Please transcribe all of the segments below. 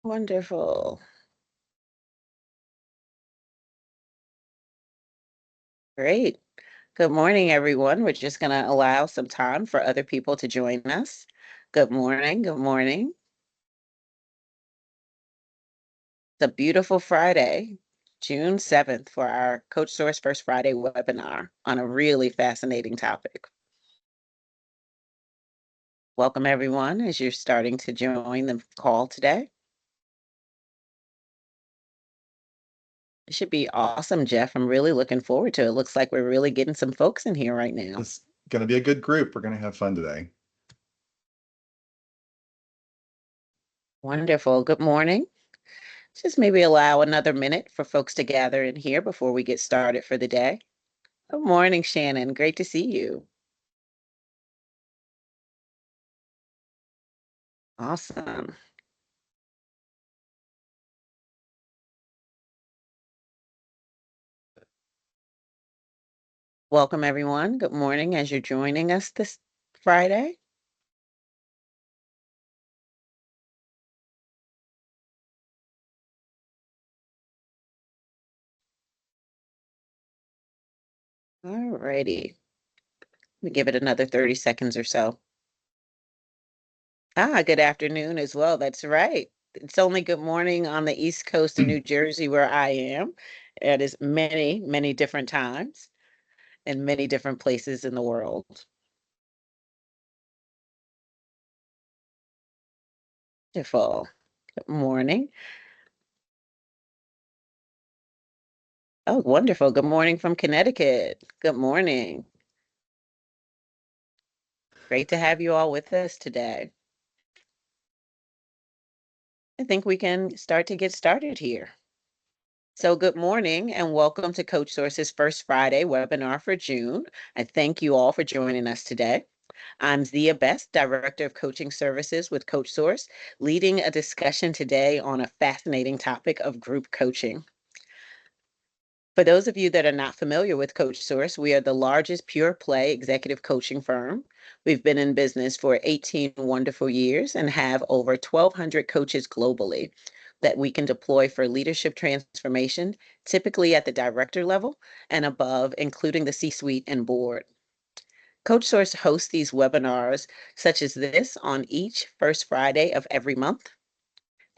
Wonderful. Great. Good morning, everyone. We're just going to allow some time for other people to join us. Good morning. Good morning. It's a beautiful Friday, June 7th, for our CoachSource First Friday webinar on a really fascinating topic. Welcome, everyone, as you're starting to join the call today. It should be awesome, Jeff. I'm really looking forward to it. Looks like we're really getting some folks in here right now. It's going to be a good group. We're going to have fun today. Wonderful. Good morning. Just maybe allow another minute for folks to gather in here before we get started for the day. Good morning, Shannon. Great to see you. Awesome. Welcome, everyone. Good morning as you're joining us this Friday. All righty. We give it another 30 seconds or so. Good afternoon as well. That's right. It's only good morning on the East Coast of New Jersey where I am. It is many, many different times in many different places in the world. Wonderful. Good morning. Oh, wonderful. Good morning from Connecticut. Good morning. Great to have you all with us today. I think we can start to get started here. So good morning and welcome to CoachSource's First Friday webinar for June. I thank you all for joining us today. I'm Zia Best, Director of Coaching Services with CoachSource, leading a discussion today on a fascinating topic of group coaching. For those of you that are not familiar with CoachSource, we are the largest pure play executive coaching firm. We've been in business for 18 wonderful years and have over 1,200 coaches globally that we can deploy for leadership transformation, typically at the director level and above, including the C-suite and board. CoachSource hosts these webinars such as this on each first Friday of every month.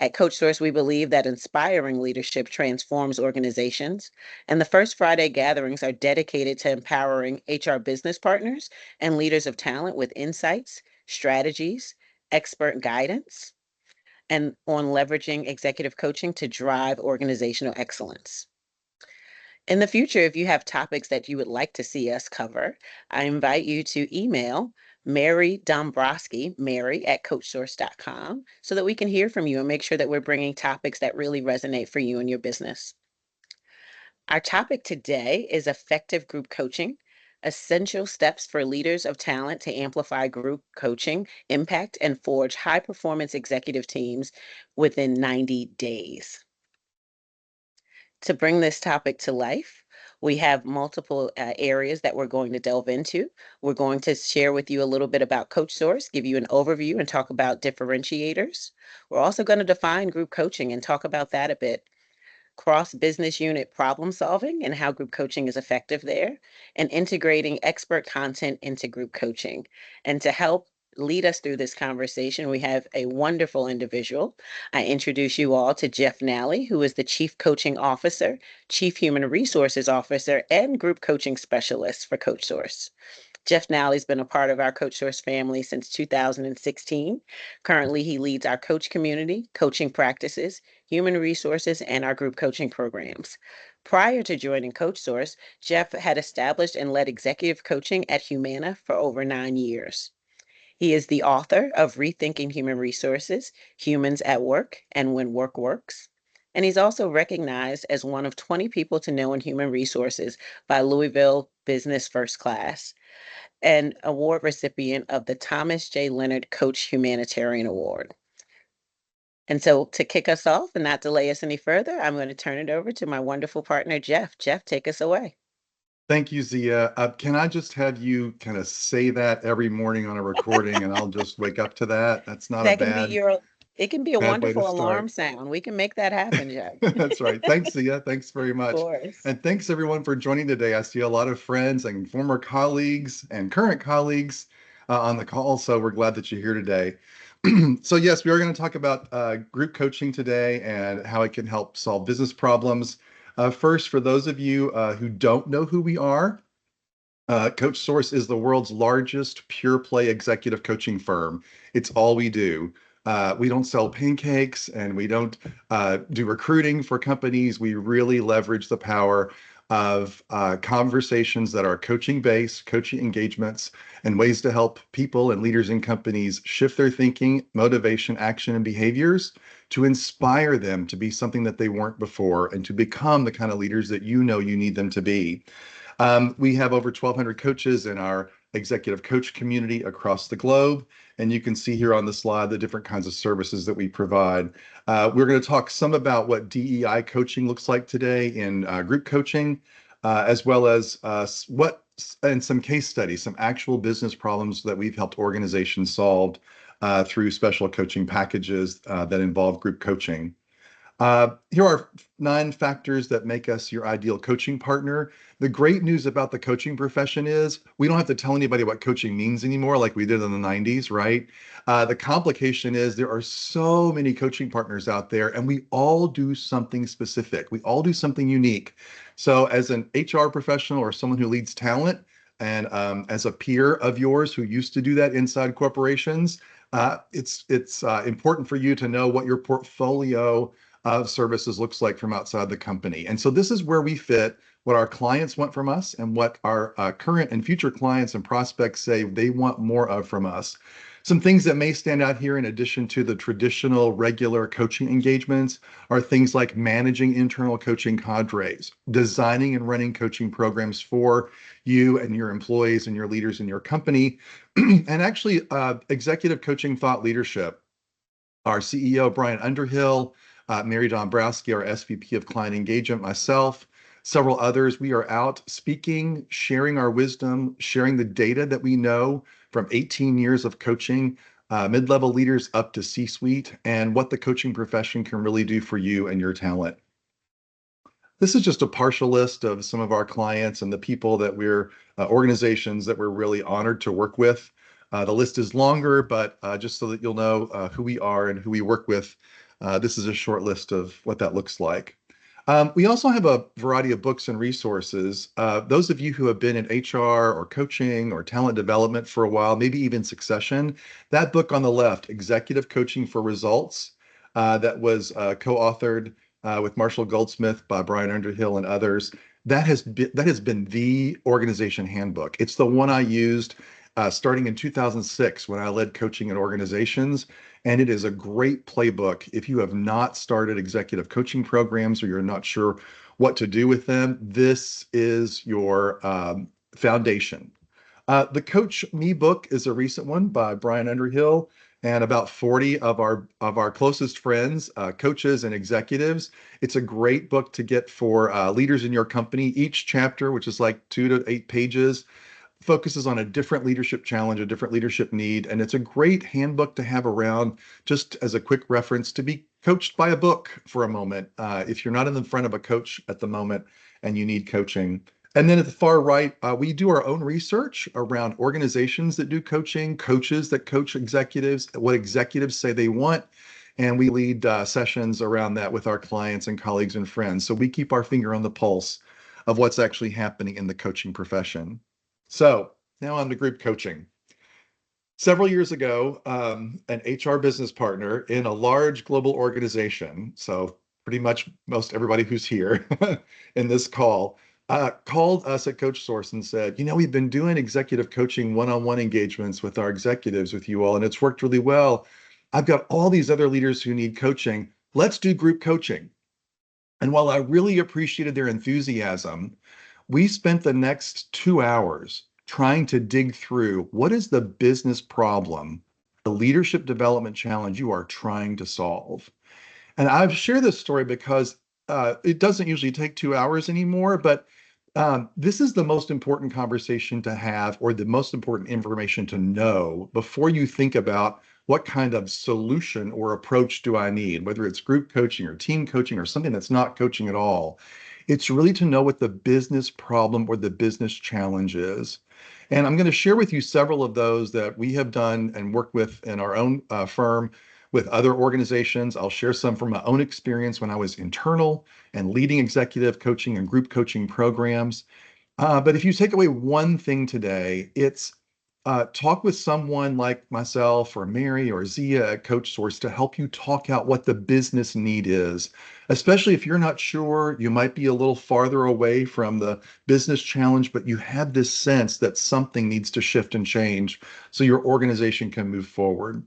At CoachSource, we believe that inspiring leadership transforms organizations, and the First Friday gatherings are dedicated to empowering HR business partners and leaders of talent with insights, strategies, expert guidance, and on leveraging executive coaching to drive organizational excellence. In the future, if you have topics that you would like to see us cover, I invite you to email Mary Dombrowski, Mary@CoachSource.com, so that we can hear from you and make sure that we're bringing topics that really resonate for you and your business. Our topic today is effective group coaching, essential steps for leaders of talent to amplify group coaching, impact, and forge high-performance executive teams within 90 days. To bring this topic to life, we have multiple areas that we're going to delve into. We're going to share with you a little bit about CoachSource, give you an overview and talk about differentiators. We're also going to define group coaching and talk about that a bit. Cross-business unit problem solving and how group coaching is effective there, and integrating expert content into group coaching. And to help lead us through this conversation, we have a wonderful individual. I introduce you all to Jeff Nally, who is the Chief Coaching Officer, Chief Human Resources Officer, and Group Coaching Specialist for CoachSource. Jeff Nally's been a part of our CoachSource family since 2016. Currently, he leads our coach community, coaching practices, human resources, and our group coaching programs. Prior to joining CoachSource, Jeff had established and led executive coaching at Humana for over 9 years. He is the author of Rethinking Human Resources, Humans at Work, and When Work Works. And he's also recognized as one of 20 people to know in human resources by Louisville Business First Class, and award recipient of the Thomas J. Leonard Coach Humanitarian Award. And so to kick us off and not delay us any further, I'm going to turn it over to my wonderful partner, Jeff. Jeff, take us away. Thank you, Zia. Can I just have you kind of say that every morning on a recording and I'll just wake up to that? That's not a That can be bad. It can be a Bad way to wonderful alarm start. sound. We can make that happen, Jay. That's right. Thanks, Zia. Thanks very Of much. course. And thanks everyone for joining today. I see a lot of friends and former colleagues and current colleagues on the call, so we're glad that you're here today. So yes, we are going to talk about group coaching today and how it can help solve business problems. First, for those of you who don't know who we are, CoachSource is the world's largest pure play executive coaching firm. It's all we do. We don't sell pancakes and we don't do recruiting for companies. We really leverage the power of conversations that are coaching based, coaching engagements, and ways to help people and leaders in companies shift their thinking, motivation, action, and behaviors to inspire them to be something that they weren't before and to become the kind of leaders that you know you need them to be. We have over 1,200 coaches in our executive coach community across the globe. And you can see here on the slide the different kinds of services that we provide. We're going to talk some about what DEI coaching looks like today in group coaching, as well as and some case studies, some actual business problems that we've helped organizations solve through special coaching packages that involve group coaching. Here are 9 factors that make us your ideal coaching partner. The great news about the coaching profession is we don't have to tell anybody what coaching means anymore, like we did in the 90s, right? The complication is there are so many coaching partners out there, and we all do something specific. We all do something unique. So, as an HR professional or someone who leads talent, and as a peer of yours who used to do that inside corporations, it's important for you to know what your portfolio of services looks like from outside the company. And so this is where we fit what our clients want from us and what our current and future clients and prospects say they want more of from us. Some things that may stand out here in addition to the traditional regular coaching engagements are things like managing internal coaching cadres, designing and running coaching programs for you and your employees and your leaders in your company, and actually executive coaching thought leadership. Our CEO, Brian Underhill, Mary Dombrowski, our SVP of Client Engagement, myself, several others. We are out speaking, sharing our wisdom, sharing the data that we know from 18 years of coaching mid-level leaders up to C-suite and what the coaching profession can really do for you and your talent. This is just a partial list of some of our clients and the people that we're organizations that we're really honored to work with. The list is longer, but just so that you'll know who we are and who we work with, this is a short list of what that looks like. We also have a variety of books and resources. Those of you who have been in HR or coaching or talent development for a while, maybe even Succession, that book on the left, Executive Coaching for Results, that was co-authored with Marshall Goldsmith by Brian Underhill and others. That has been the organization handbook. It's the one I used starting in 2006 when I led coaching in organizations. And it is a great playbook if you have not started executive coaching programs or you're not sure what to do with them. This is your foundation. The Coach Me book is a recent one by Brian Underhill and about 40 of our closest friends, coaches and executives. It's a great book to get for leaders in your company. Each chapter, which is like 2 to 8 pages, focuses on a different leadership challenge, a different leadership need, and it's a great handbook to have around just as a quick reference to be coached by a book for a moment if you're not in the front of a coach at the moment and you need coaching. And then at the far right, we do our own research around organizations that do coaching, coaches that coach executives, what executives say they want. And we lead sessions around that with our clients and colleagues and friends. So we keep our finger on the pulse of what's actually happening in the coaching profession. So now on to group coaching. Several years ago, an HR business partner in a large global organization, so pretty much most everybody who's here in this call, called us at CoachSource and said, we've been doing executive coaching one-on-one engagements with our executives with you all, and it's worked really well. I've got all these other leaders who need coaching. Let's do group coaching. And while I really appreciated their enthusiasm, we spent the next 2 hours trying to dig through what is the business problem, the leadership development challenge you are trying to solve. And I've shared this story because it doesn't usually take 2 hours anymore, but this is the most important conversation to have or the most important information to know before you think about what kind of solution or approach do I need, whether it's group coaching or team coaching or something that's not coaching at all. It's really to know what the business problem or the business challenge is. And I'm going to share with you several of those that we have done and worked with in our own firm with other organizations. I'll share some from my own experience when I was internal and leading executive coaching and group coaching programs. But if you take away one thing today, it's talk with someone like myself or Mary or Zia at CoachSource to help you talk out what the business need is. Especially if you're not sure, you might be a little farther away from the business challenge, but you have this sense that something needs to shift and change so your organization can move forward.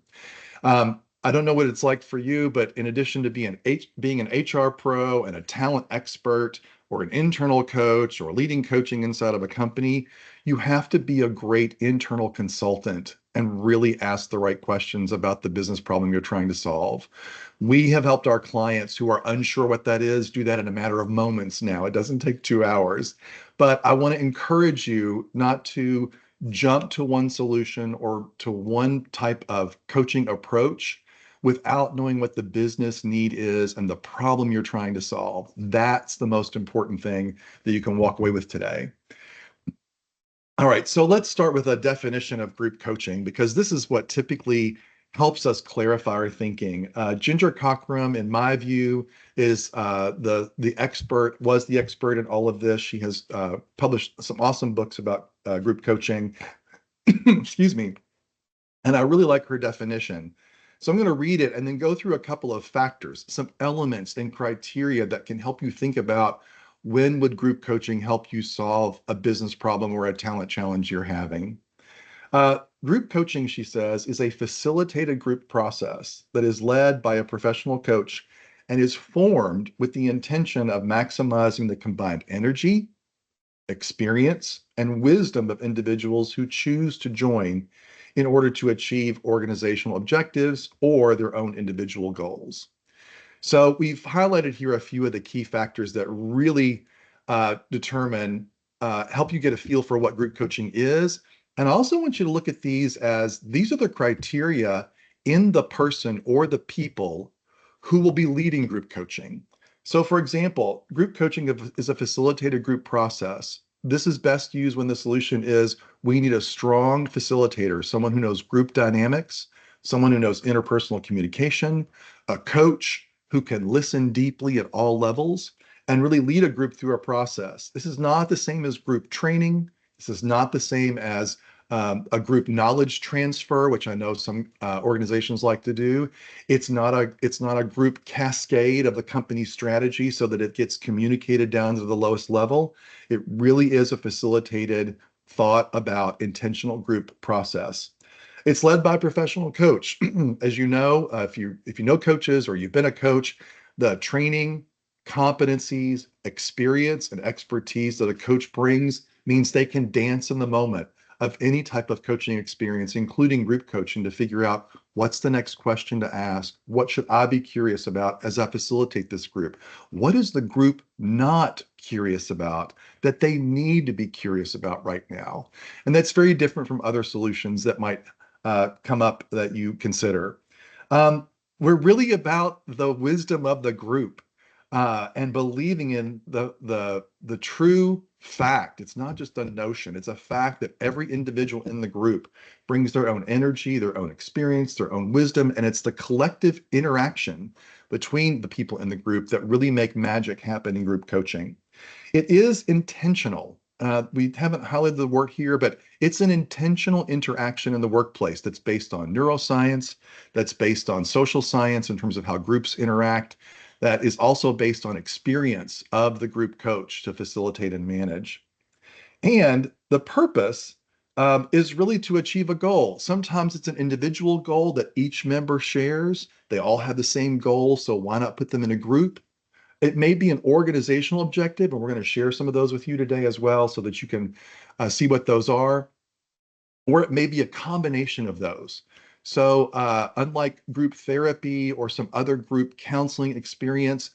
I don't know what it's like for you, but in addition to being an HR pro and a talent expert or an internal coach or leading coaching inside of a company, you have to be a great internal consultant and really ask the right questions about the business problem you're trying to solve. We have helped our clients who are unsure what that is do that in a matter of moments now. It doesn't take 2 hours. But I want to encourage you not to jump to one solution or to one type of coaching approach without knowing what the business need is and the problem you're trying to solve. That's the most important thing that you can walk away with today. All right, so let's start with a definition of group coaching because this is what typically helps us clarify our thinking. Ginger Cockrum, in my view, is the expert, was the expert in all of this. She has published some awesome books about group coaching. Excuse me. And I really like her definition. So I'm going to read it and then go through a couple of factors, some elements and criteria that can help you think about when would group coaching help you solve a business problem or a talent challenge you're having. Group coaching, she says, is a facilitated group process that is led by a professional coach and is formed with the intention of maximizing the combined energy, experience, and wisdom of individuals who choose to join in order to achieve organizational objectives or their own individual goals. So we've highlighted here a few of the key factors that really help you get a feel for what group coaching is. And I also want you to look at these are the criteria in the person or the people who will be leading group coaching. So for example, group coaching is a facilitated group process. This is best used when the solution is we need a strong facilitator, someone who knows group dynamics, someone who knows interpersonal communication, a coach who can listen deeply at all levels and really lead a group through a process. This is not the same as group training. This is not the same as a group knowledge transfer, which I know some organizations like to do. It's not a group cascade of the company strategy so that it gets communicated down to the lowest level. It really is a facilitated thought about intentional group process. It's led by a professional coach. As you know, if you know coaches or you've been a coach, the training, competencies, experience, and expertise that a coach brings means they can dance in the moment of any type of coaching experience, including group coaching, to figure out what's the next question to ask? What should I be curious about as I facilitate this group? What is the group not curious about that they need to be curious about right now? And that's very different from other solutions that might come up that you consider. We're really about the wisdom of the group and believing in the true fact. It's not just a notion, it's a fact that every individual in the group brings their own energy, their own experience, their own wisdom, and it's the collective interaction between the people in the group that really make magic happen in group coaching. It is intentional. We haven't highlighted the word here, but it's an intentional interaction in the workplace that's based on neuroscience, that's based on social science in terms of how groups interact, that is also based on experience of the group coach to facilitate and manage. And the purpose is really to achieve a goal. Sometimes it's an individual goal that each member shares. They all have the same goal, so why not put them in a group? It may be an organizational objective, and we're going to share some of those with you today as well so that you can see what those are. Or it may be a combination of those. So, unlike group therapy or some other group counseling experience,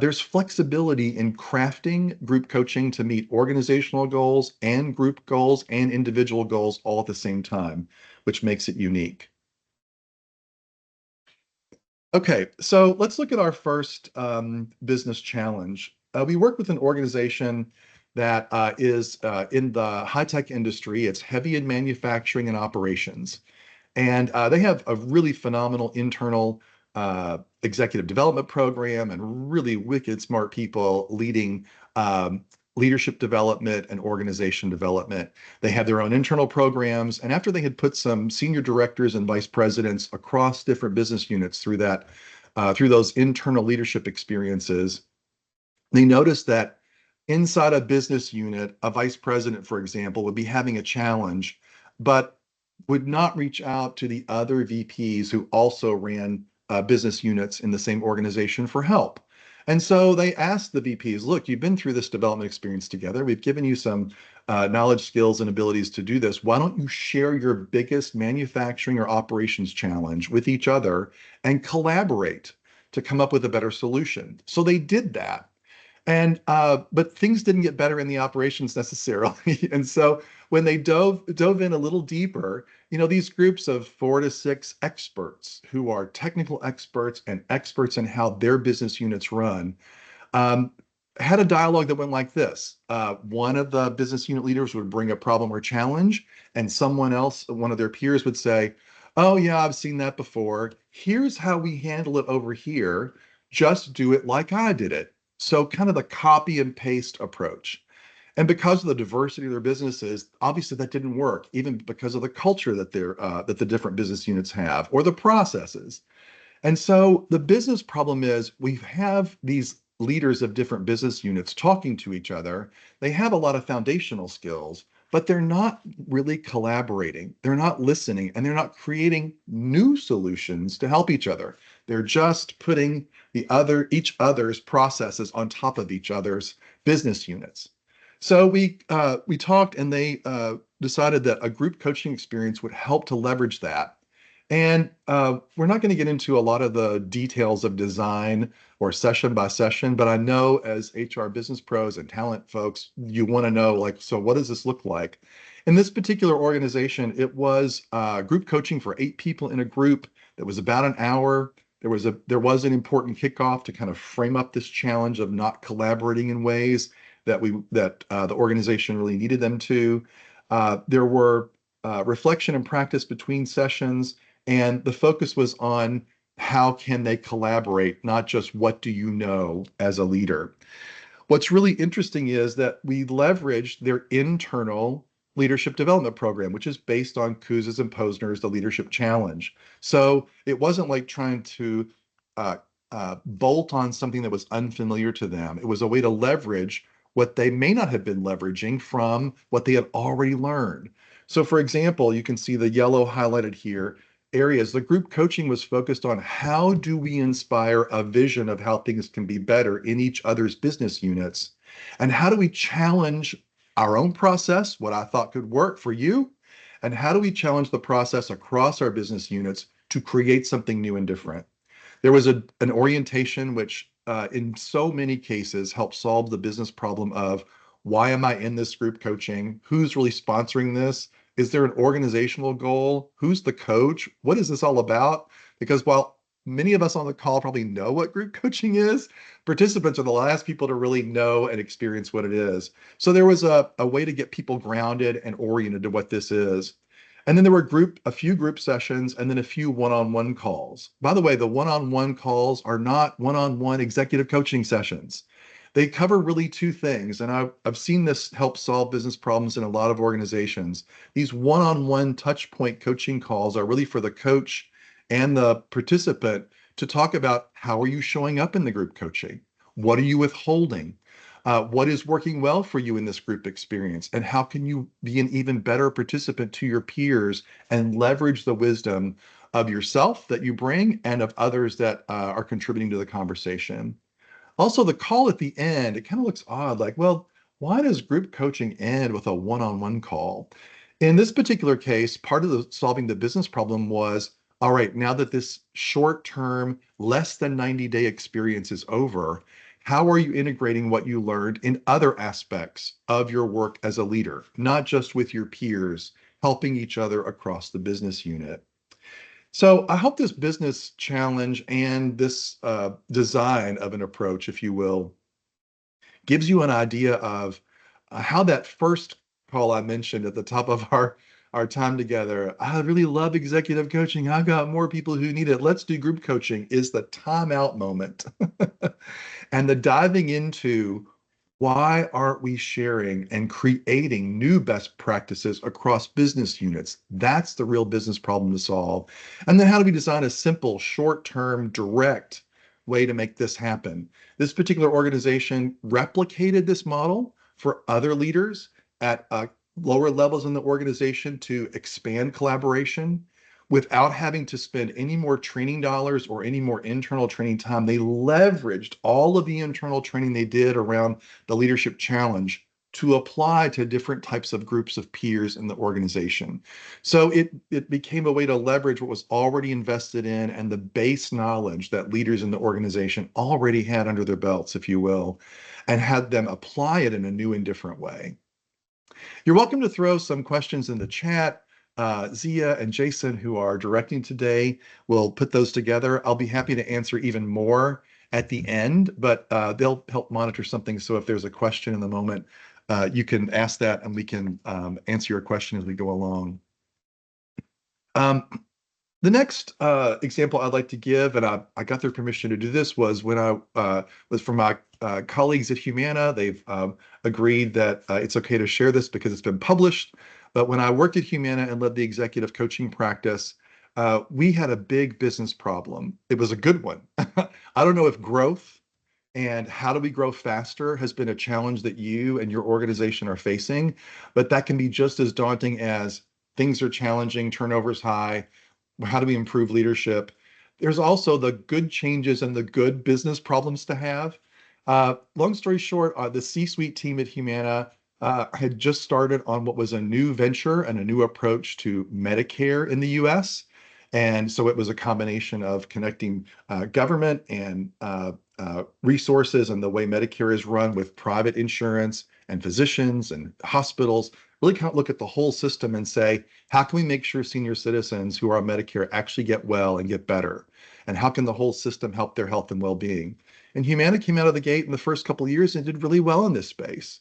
there's flexibility in crafting group coaching to meet organizational goals and group goals and individual goals all at the same time, which makes it unique. Okay, so let's look at our first business challenge. We work with an organization that is in the high-tech industry. It's heavy in manufacturing and operations. And they have a really phenomenal internal executive development program and really wicked smart people leading um, leadership development and organization development. They have their own internal programs. And after they had put some senior directors and vice presidents across different business units through through those internal leadership experiences, they noticed that inside a business unit, a vice president, for example, would be having a challenge, but would not reach out to the other VPs who also ran business units in the same organization for help. And so they asked the VPs, look, you've been through this development experience together. We've given you some knowledge, skills, and abilities to do this. Why don't you share your biggest manufacturing or operations challenge with each other and collaborate to come up with a better solution? So they did that. And but things didn't get better in the operations necessarily. And so when they dove in a little deeper, these groups of 4 to 6 experts who are technical experts and experts in how their business units run, um, had a dialogue that went like this. One of the business unit leaders would bring a problem or challenge, and someone else, one of their peers, would say, "Oh, yeah, I've seen that before. Here's how we handle it over here. Just do it like I did it." So, kind of the copy and paste approach. And because of the diversity of their businesses, obviously that didn't work, even because of the culture that the different business units have or the processes. And so the business problem is we have these leaders of different business units talking to each other. They have a lot of foundational skills, but they're not really collaborating. They're not listening and they're not creating new solutions to help each other. They're just putting each other's processes on top of each other's business units. So we talked and they decided that a group coaching experience would help to leverage that. And we're not going to get into a lot of the details of design or session by session, but I know as HR business pros and talent folks, you want to know, like, so what does this look like? In this particular organization, it was group coaching for 8 people in a group that was about an hour. There was an important kickoff to kind of frame up this challenge of not collaborating in ways that the organization really needed them to. There were reflection and practice between sessions, and the focus was on how can they collaborate, not just what do you know as a leader. What's really interesting is that we leveraged their internal leadership development program, which is based on Kouzes and Posner's The Leadership Challenge. So it wasn't like trying to uh, bolt on something that was unfamiliar to them. It was a way to leverage what they may not have been leveraging from what they had already learned. So, for example, you can see the yellow highlighted here areas. The group coaching was focused on how do we inspire a vision of how things can be better in each other's business units, and how do we challenge our own process, what I thought could work for you, and how do we challenge the process across our business units to create something new and different. There was an orientation which, in so many cases, helped solve the business problem of why am I in this group coaching? Who's really sponsoring this? Is there an organizational goal? Who's the coach? What is this all about? Because while many of us on the call probably know what group coaching is, participants are the last people to really know and experience what it is. So there was a way to get people grounded and oriented to what this is. And then there were a few group sessions and then a few one-on-one calls. By the way, the one-on-one calls are not one-on-one executive coaching sessions. They cover really two things. And I've seen this help solve business problems in a lot of organizations. These one-on-one touch point coaching calls are really for the coach and the participant to talk about how are you showing up in the group coaching? What are you withholding? What is working well for you in this group experience? And how can you be an even better participant to your peers and leverage the wisdom of yourself that you bring and of others that are contributing to the conversation? Also, the call at the end, it kind of looks odd, like, well, why does group coaching end with a one-on-one call? In this particular case, part of the solving the business problem was, all right, now that this short-term, less than 90-day experience is over, how are you integrating what you learned in other aspects of your work as a leader, not just with your peers, helping each other across the business unit? So I hope this business challenge and this design of an approach, if you will, gives you an idea of how that first call I mentioned at the top of our time together. I really love executive coaching. I've got more people who need it. Let's do group coaching is the timeout moment. And the diving into why aren't we sharing and creating new best practices across business units? That's the real business problem to solve. And then how do we design a simple, short-term, direct way to make this happen? This particular organization replicated this model for other leaders at lower levels in the organization to expand collaboration without having to spend any more training dollars or any more internal training time. They leveraged all of the internal training they did around the leadership challenge to apply to different types of groups of peers in the organization. So it became a way to leverage what was already invested in and the base knowledge that leaders in the organization already had under their belts, if you will, and had them apply it in a new and different way. You're welcome to throw some questions in the chat. Zia and Jason, who are directing today, will put those together. I'll be happy to answer even more at the end, but they'll help monitor something. So if there's a question in the moment, you can ask that and we can answer your question as we go along. Um, the next example I'd like to give, and I got their permission to do this, was when I was from my colleagues at Humana. They've agreed that it's okay to share this because it's been published. But when I worked at Humana and led the executive coaching practice, we had a big business problem. It was a good one. I don't know if growth and how do we grow faster has been a challenge that you and your organization are facing, but that can be just as daunting as things are challenging, turnover's high. How do we improve leadership? There's also the good changes and the good business problems to have. Long story short, the C-suite team at Humana had just started on what was a new venture and a new approach to Medicare in the US. And so it was a combination of connecting government and resources and the way Medicare is run with private insurance and physicians and hospitals. Really kind of look at the whole system and say, how can we make sure senior citizens who are on Medicare actually get well and get better? And how can the whole system help their health and well-being? And Humana came out of the gate in the first couple of years and did really well in this space.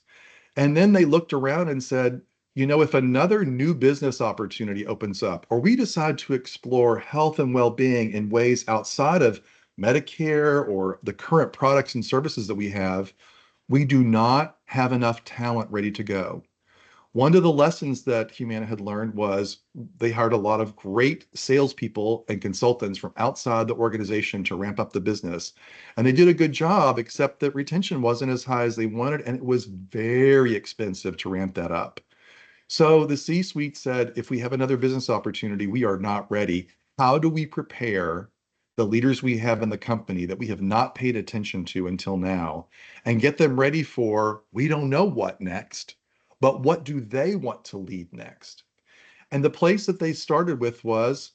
And then they looked around and said, you know, if another new business opportunity opens up, or we decide to explore health and well-being in ways outside of Medicare or the current products and services that we have, we do not have enough talent ready to go. One of the lessons that Humana had learned was they hired a lot of great salespeople and consultants from outside the organization to ramp up the business. And they did a good job, except that retention wasn't as high as they wanted, and it was very expensive to ramp that up. So the C-suite said, if we have another business opportunity, we are not ready. How do we prepare the leaders we have in the company that we have not paid attention to until now and get them ready for, we don't know what next, but what do they want to lead next? And the place that they started with was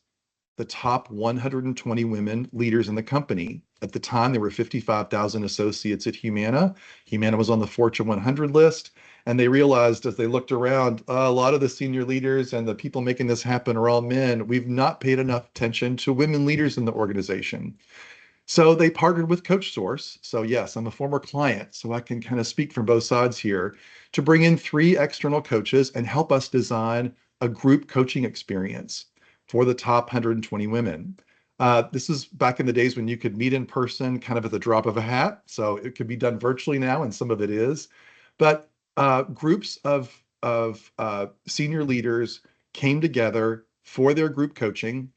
the top 120 women leaders in the company. At the time, there were 55,000 associates at Humana. Humana was on the Fortune 100 list. And they realized as they looked around, a lot of the senior leaders and the people making this happen are all men. We've not paid enough attention to women leaders in the organization. So they partnered with CoachSource. So yes, I'm a former client, so I can kind of speak from both sides here to bring in 3 external coaches and help us design a group coaching experience for the top 120 women. This is back in the days when you could meet in person kind of at the drop of a hat. So it could be done virtually now, and some of it is. But groups of senior leaders came together for their group coaching.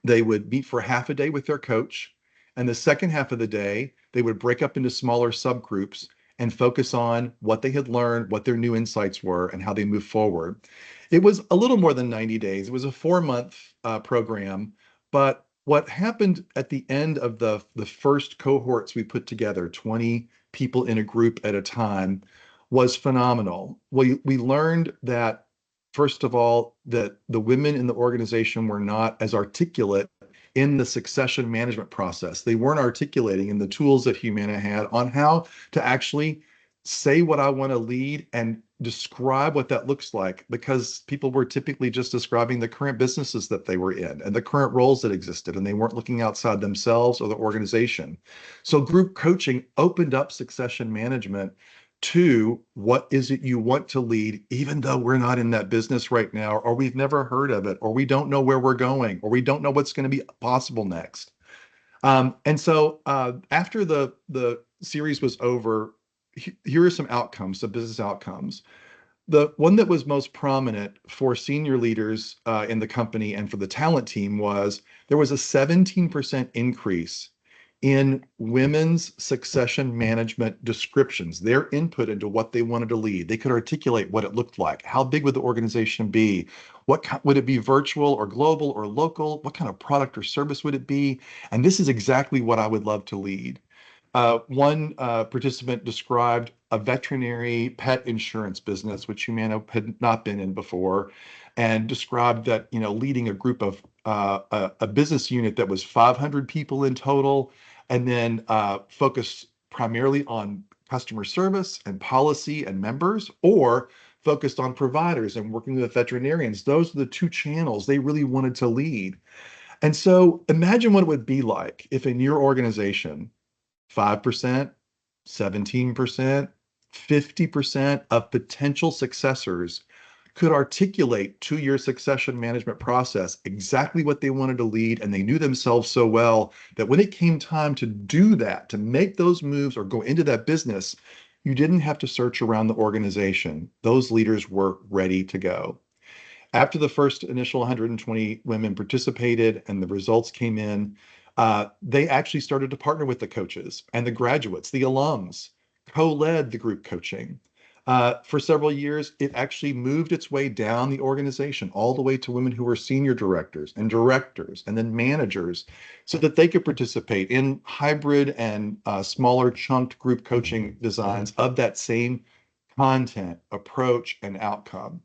They would meet for half a day with their coach. And the second half of the day, they would break up into smaller subgroups and focus on what they had learned, what their new insights were, and how they move forward. It was a little more than 90 days. It was a 4-month program. But what happened at the end of the first cohorts we put together, 20 people in a group at a time, was phenomenal. We learned that first of all, that the women in the organization were not as articulate in the succession management process. They weren't articulating in the tools that Humana had on how to actually say what I want to lead and describe what that looks like, because people were typically just describing the current businesses that they were in and the current roles that existed, and they weren't looking outside themselves or the organization. So group coaching opened up succession management to what is it you want to lead, even though we're not in that business right now, or we've never heard of it, or we don't know where we're going, or we don't know what's going to be possible next. And so after the series was over, here are some outcomes, the business outcomes. The one that was most prominent for senior leaders in the company and for the talent team was there was a 17% increase in women's succession management descriptions, their input into what they wanted to lead. They could articulate what it looked like. How big would the organization be? Would it be virtual or global or local? What kind of product or service would it be? And this is exactly what I would love to lead. One participant described a veterinary pet insurance business, which Humana had not been in before, and described that, leading a group of a business unit that was 500 people in total, and then focused primarily on customer service and policy and members, or focused on providers and working with veterinarians. Those are the two channels they really wanted to lead. And so imagine what it would be like if in your organization, 5%, 17%, 50% of potential successors could articulate to your succession management process exactly what they wanted to lead. And they knew themselves so well that when it came time to do that, to make those moves or go into that business, you didn't have to search around the organization. Those leaders were ready to go. After the first initial 120 women participated and the results came in, they actually started to partner with the coaches and the graduates, the alums, co-led the group coaching. For several years, it actually moved its way down the organization, all the way to women who were senior directors and then managers, so that they could participate in hybrid and smaller chunked group coaching designs of that same content, approach, and outcome.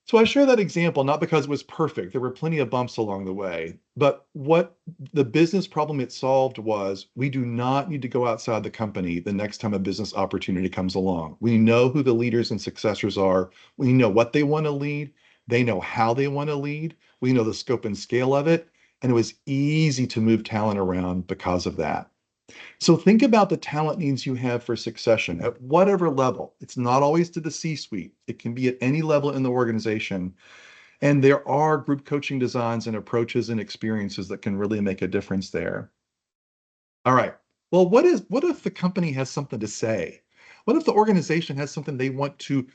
So I share that example not because it was perfect. There were plenty of bumps along the way. But what the business problem it solved was, we do not need to go outside the company the next time a business opportunity comes along. We know who the leaders and successors are. We know what they want to lead. They know how they want to lead. We know the scope and scale of it. And it was easy to move talent around because of that. So think about the talent needs you have for succession at whatever level. It's not always to the C-suite. It can be at any level in the organization. And there are group coaching designs and approaches and experiences that can really make a difference there. All right. Well, what if the company has something to say? What if the organization has something they want to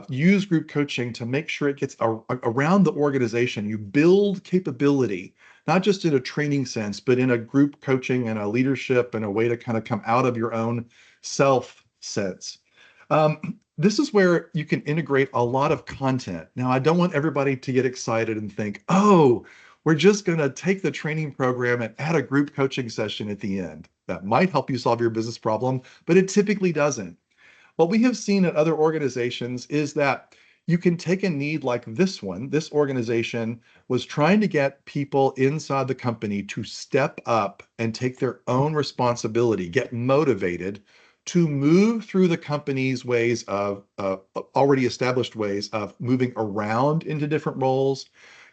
use group coaching to make sure it gets around the organization? You build capability, not just in a training sense, but in a group coaching and a leadership and a way to kind of come out of your own self sense. This is where you can integrate a lot of content. Now, I don't want everybody to get excited and think, oh, we're just going to take the training program and add a group coaching session at the end. That might help you solve your business problem, but it typically doesn't. What we have seen at other organizations is that you can take a need like this one. This organization was trying to get people inside the company to step up and take their own responsibility, get motivated to move through the company's ways of already established ways of moving around into different roles,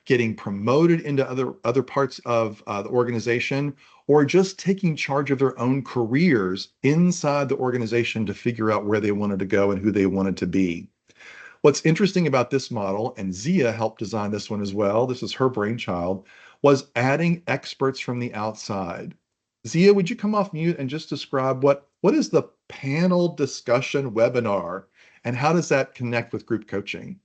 getting promoted into other parts of the organization, or just taking charge of their own careers inside the organization to figure out where they wanted to go and who they wanted to be. What's interesting about this model, and Zia helped design this one as well, this is her brainchild, was adding experts from the outside. Zia, would you come off mute and just describe what is the panel discussion webinar, and how does that connect with group coaching?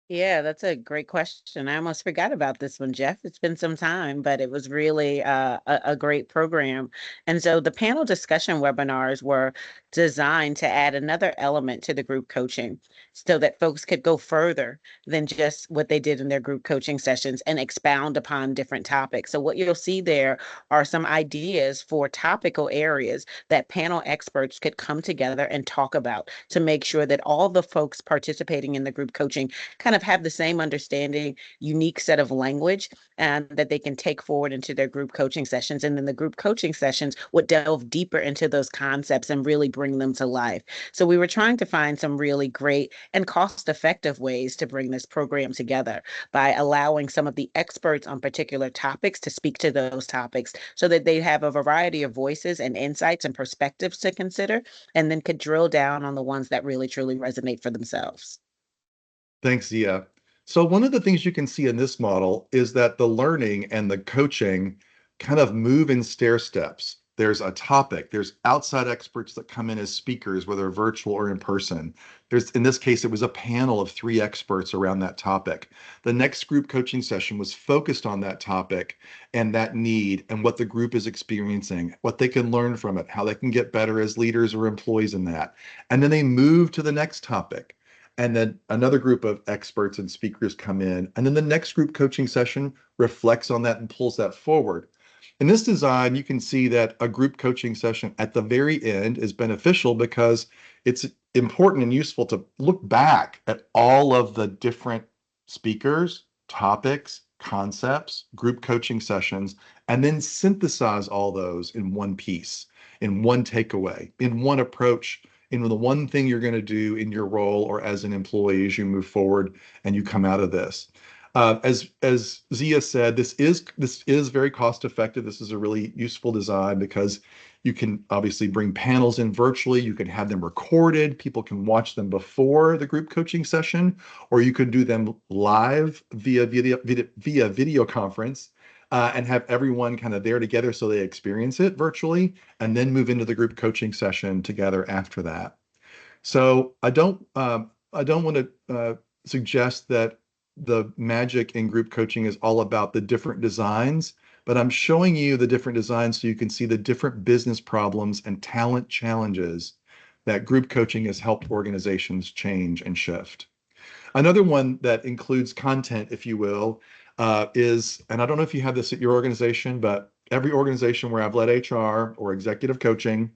Yeah, that's a great question. I almost forgot about this one, Jeff. It's been some time, but it was really a great program. And so the panel discussion webinars were designed to add another element to the group coaching so that folks could go further than just what they did in their group coaching sessions and expound upon different topics. So what you'll see there are some ideas for topical areas that panel experts could come together and talk about to make sure that all the folks participating in the group coaching kind of have the same understanding, unique set of language, and that they can take forward into their group coaching sessions. And then the group coaching sessions would delve deeper into those concepts and really bring them to life. So we were trying to find some really great and cost-effective ways to bring this program together by allowing some of the experts on particular topics to speak to those topics so that they have a variety of voices and insights and perspectives to consider, and then could drill down on the ones that really truly resonate for themselves. Thanks, Zia. So one of the things you can see in this model is that the learning and the coaching kind of move in stair steps. There's a topic, there's outside experts that come in as speakers, whether virtual or in person. There's, in this case, it was a panel of 3 experts around that topic. The next group coaching session was focused on that topic and that need and what the group is experiencing, what they can learn from it, how they can get better as leaders or employees in that. And then they move to the next topic, and then another group of experts and speakers come in, and then the next group coaching session reflects on that and pulls that forward. In this design, you can see that a group coaching session at the very end is beneficial because it's important and useful to look back at all of the different speakers, topics, concepts, group coaching sessions, and then synthesize all those in one piece, in one takeaway, in one approach, in the one thing you're going to do in your role or as an employee as you move forward and you come out of this. As Zia said, this is very cost effective. This is a really useful design because you can obviously bring panels in virtually. You can have them recorded. People can watch them before the group coaching session, or you could do them live via video conference, and have everyone kind of there together so they experience it virtually, and then move into the group coaching session together after that. So I don't want to suggest that the magic in group coaching is all about the different designs, but I'm showing you the different designs so you can see the different business problems and talent challenges that group coaching has helped organizations change and shift. Another one that includes content, if you will, is, and I don't know if you have this at your organization, but every organization where I've led HR or executive coaching,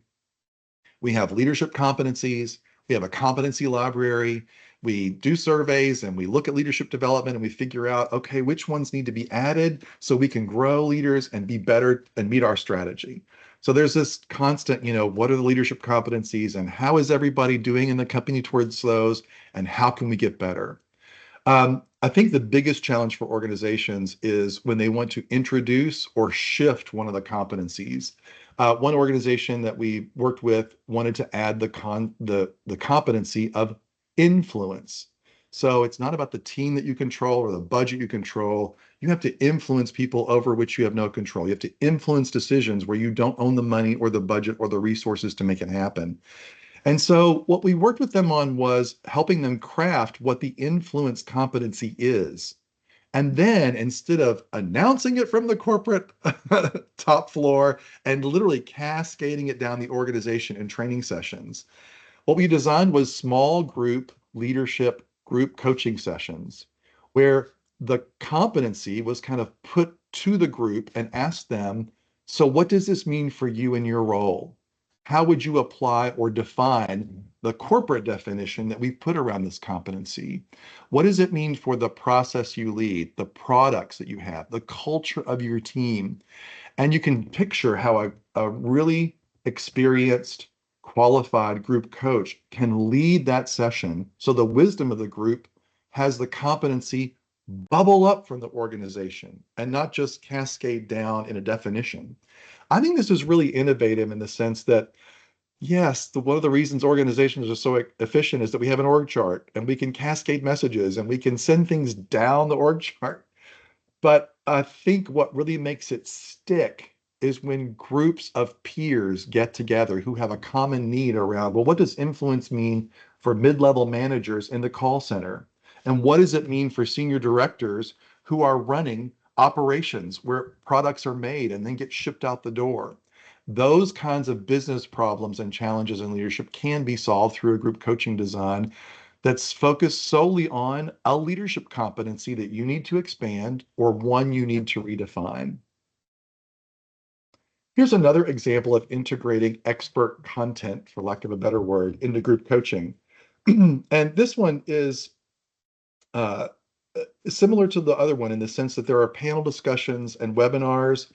we have leadership competencies, we have a competency library, we do surveys and we look at leadership development and we figure out, okay, which ones need to be added so we can grow leaders and be better and meet our strategy. So there's this constant, what are the leadership competencies and how is everybody doing in the company towards those and how can we get better? I think the biggest challenge for organizations is when they want to introduce or shift one of the competencies. One organization that we worked with wanted to add the competency of influence. So it's not about the team that you control or the budget you control. You have to influence people over which you have no control. You have to influence decisions where you don't own the money or the budget or the resources to make it happen. And so what we worked with them on was helping them craft what the influence competency is. And then instead of announcing it from the corporate top floor and literally cascading it down the organization in training sessions, what we designed was small group leadership group coaching sessions where the competency was kind of put to the group and asked them, so what does this mean for you in your role? How would you apply or define the corporate definition that we put around this competency? What does it mean for the process you lead, the products that you have, the culture of your team? And you can picture how a really experienced, qualified group coach can lead that session so the wisdom of the group has the competency bubble up from the organization and not just cascade down in a definition. I think this is really innovative in the sense that, yes, one of the reasons organizations are so efficient is that we have an org chart and we can cascade messages and we can send things down the org chart. But I think what really makes it stick is when groups of peers get together who have a common need around, well, what does influence mean for mid-level managers in the call center? And what does it mean for senior directors who are running operations where products are made and then get shipped out the door? Those kinds of business problems and challenges in leadership can be solved through a group coaching design that's focused solely on a leadership competency that you need to expand or one you need to redefine. Here's another example of integrating expert content, for lack of a better word, into group coaching. And this one is similar to the other one in the sense that there are panel discussions and webinars,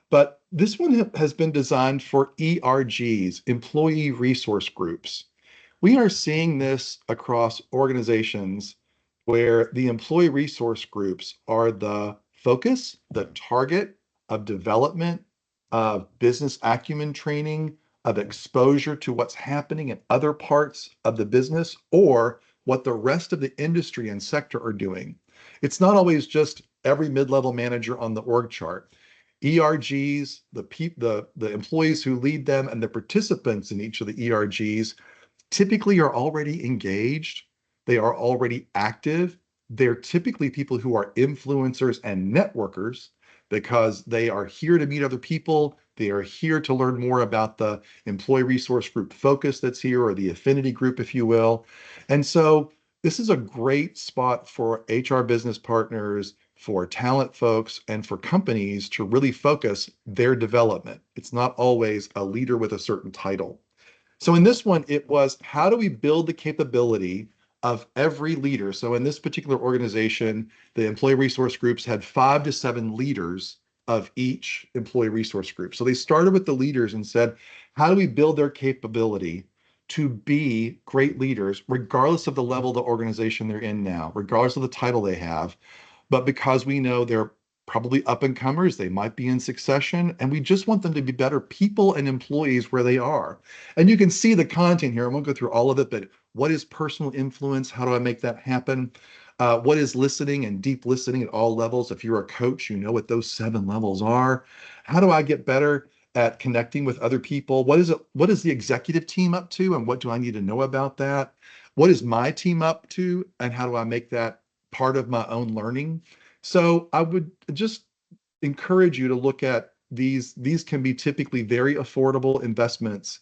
but this one has been designed for ERGs, employee resource groups. We are seeing this across organizations where the employee resource groups are the focus, the target of development, of business acumen training, of exposure to what's happening in other parts of the business or what the rest of the industry and sector are doing. It's not always just every mid-level manager on the org chart. ERGs, the employees who lead them, and the participants in each of the ERGs typically are already engaged. They are already active. They're typically people who are influencers and networkers because they are here to meet other people. They are here to learn more about the employee resource group focus that's here, or the affinity group, if you will. And so this is a great spot for HR business partners, for talent folks, and for companies to really focus their development. It's not always a leader with a certain title. So in this one, it was how do we build the capability of every leader? So in this particular organization, the employee resource groups had 5 to 7 leaders of each employee resource group. So they started with the leaders and said, how do we build their capability to be great leaders, regardless of the level of the organization they're in now, regardless of the title they have, but because we know they're probably up and comers, they might be in succession, and we just want them to be better people and employees where they are. And you can see the content here. I won't go through all of it, but what is personal influence? How do I make that happen? What is listening and deep listening at all levels? If you're a coach, you know what those 7 levels are. How do I get better at connecting with other people? What is it? What is the executive team up to, and what do I need to know about that? What is my team up to, and how do I make that part of my own learning? So I would just encourage you to look at these. These can be typically very affordable investments,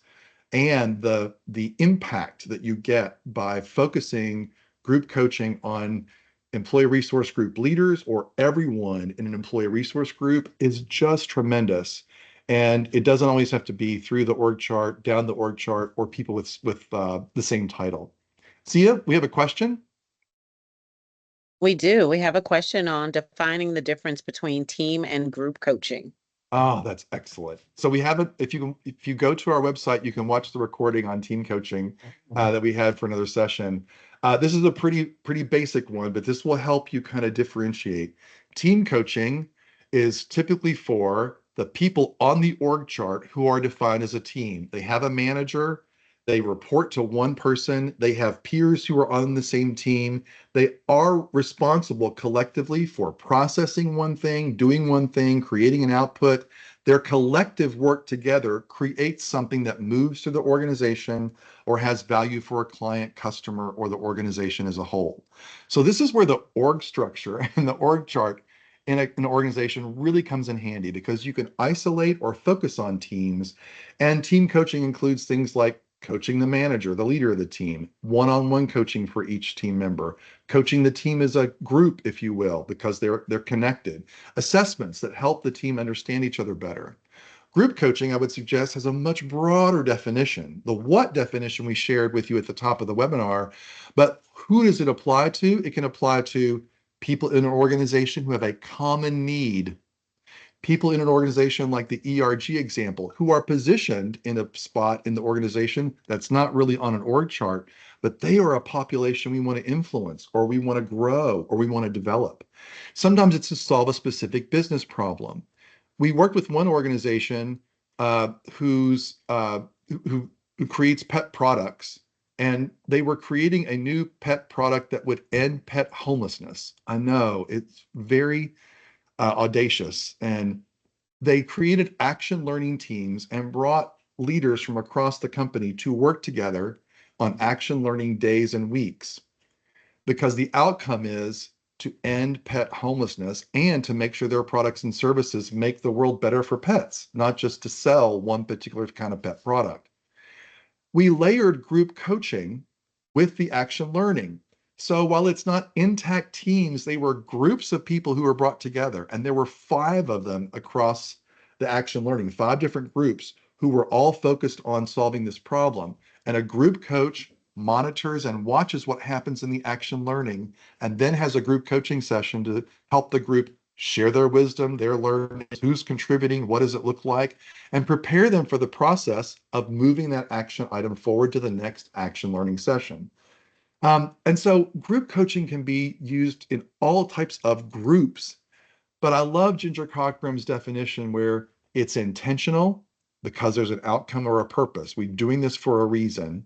and the impact that you get by focusing group coaching on employee resource group leaders or everyone in an employee resource group is just tremendous. And it doesn't always have to be through the org chart, down the org chart, or people with the same title. Sia, we have a question. We do. We have a question on defining the difference between team and group coaching. Oh, that's excellent. So we have it. If you go to our website, you can watch the recording on team coaching that we had for another session. This is a pretty basic one, but this will help you kind of differentiate. Team coaching is typically for the people on the org chart who are defined as a team. They have a manager, they report to one person, they have peers who are on the same team. They are responsible collectively for processing one thing, doing one thing, creating an output. Their collective work together creates something that moves through the organization or has value for a client, customer, or the organization as a whole. So this is where the org structure and the org chart in an organization really comes in handy, because you can isolate or focus on teams. And team coaching includes things like coaching the manager, the leader of the team, one-on-one coaching for each team member, coaching the team as a group, if you will, because they're connected, assessments that help the team understand each other better. Group coaching, I would suggest, has a much broader definition. The what definition we shared with you at the top of the webinar, but who does it apply to? It can apply to people in an organization who have a common need, people in an organization like the ERG example, who are positioned in a spot in the organization that's not really on an org chart, but they are a population we want to influence, or we want to grow, or we want to develop. Sometimes it's to solve a specific business problem. We worked with one organization who's who creates pet products, and they were creating a new pet product that would end pet homelessness. I know it's very audacious. And they created action learning teams and brought leaders from across the company to work together on action learning days and weeks, because the outcome is to end pet homelessness and to make sure their products and services make the world better for pets, not just to sell one particular kind of pet product. We layered group coaching with the action learning. So while it's not intact teams, they were groups of people who were brought together, and there were 5 of them across the action learning, 5 different groups who were all focused on solving this problem. And a group coach monitors and watches what happens in the action learning, and then has a group coaching session to help the group share their wisdom, their learning, who's contributing, what does it look like, and prepare them for the process of moving that action item forward to the next action learning session. And so group coaching can be used in all types of groups, but I love Ginger Cockram's definition where it's intentional because there's an outcome or a purpose. We're doing this for a reason.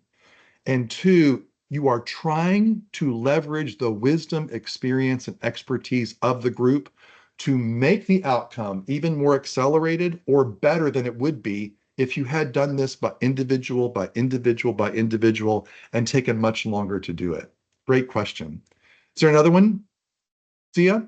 And two, you are trying to leverage the wisdom, experience, and expertise of the group to make the outcome even more accelerated or better than it would be if you had done this by individual, by individual, by individual, and taken much longer to do it. Great question. Is there another one, Sia?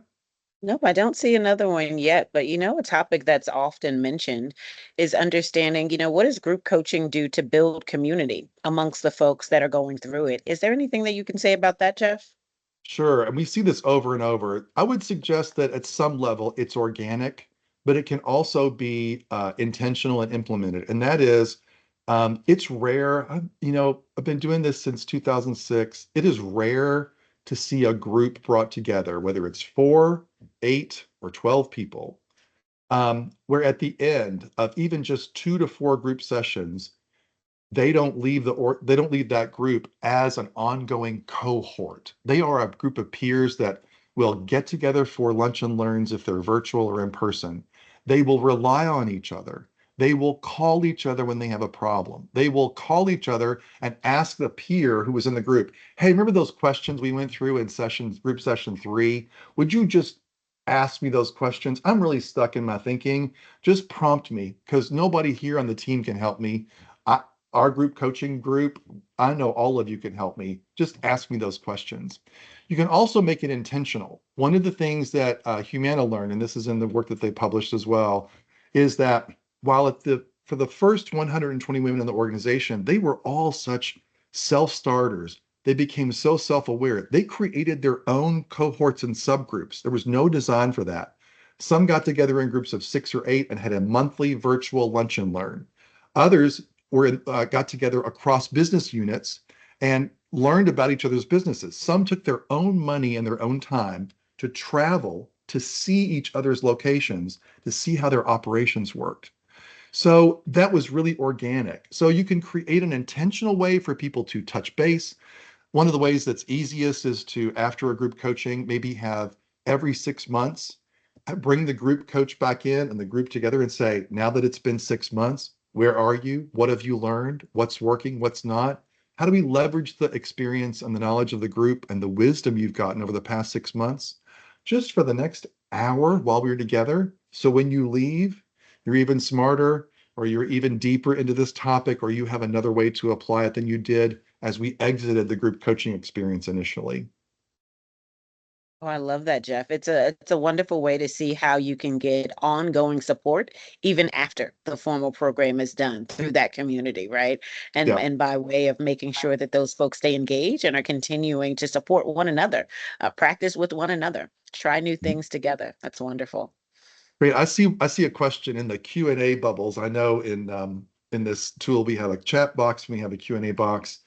Nope, I don't see another one yet, but a topic that's often mentioned is understanding, what does group coaching do to build community amongst the folks that are going through it? Is there anything that you can say about that, Jeff? Sure. And we see this over and over. I would suggest that at some level it's organic, but it can also be intentional and implemented. And that is, it's rare. I've been doing this since 2006. It is rare to see a group brought together, whether it's 4, 8, or 12 people, where at the end of even just 2 to 4 group sessions, they don't leave that group as an ongoing cohort. They are a group of peers that will get together for lunch and learns if they're virtual or in person. They will rely on each other. They will call each other when they have a problem. They will call each other and ask the peer who was in the group, "Hey, remember those questions we went through in group session 3? Would you just ask me those questions? I'm really stuck in my thinking. Just prompt me because nobody here on the team can help me. I, our group coaching group, I know all of you can help me. Just ask me those questions." You can also make it intentional. One of the things that Humana learned, and this is in the work that they published as well, is that while for the first 120 women in the organization, they were all such self-starters. They became so self-aware. They created their own cohorts and subgroups. There was no design for that. Some got together in groups of 6 or 8 and had a monthly virtual lunch and learn. Others got together across business units and learned about each other's businesses. Some took their own money and their own time to travel to see each other's locations, to see how their operations worked. So that was really organic. So you can create an intentional way for people to touch base. One of the ways that's easiest is to, after a group coaching, maybe have every 6 months, bring the group coach back in and the group together and say, now that it's been 6 months, where are you? What have you learned? What's working? What's not? How do we leverage the experience and the knowledge of the group and the wisdom you've gotten over the past 6 months just for the next hour while we're together? So when you leave, you're even smarter or you're even deeper into this topic, or you have another way to apply it than you did as we exited the group coaching experience initially. Oh, I love that, Jeff. It's a wonderful way to see how you can get ongoing support even after the formal program is done through that community, right? And Yeah. and by way of making sure that those folks stay engaged and are continuing to support one another, practice with one another, try new things together. That's wonderful. Great. I see a question in the Q&A bubbles. I know in this tool we have a chat box, we have a Q&A box.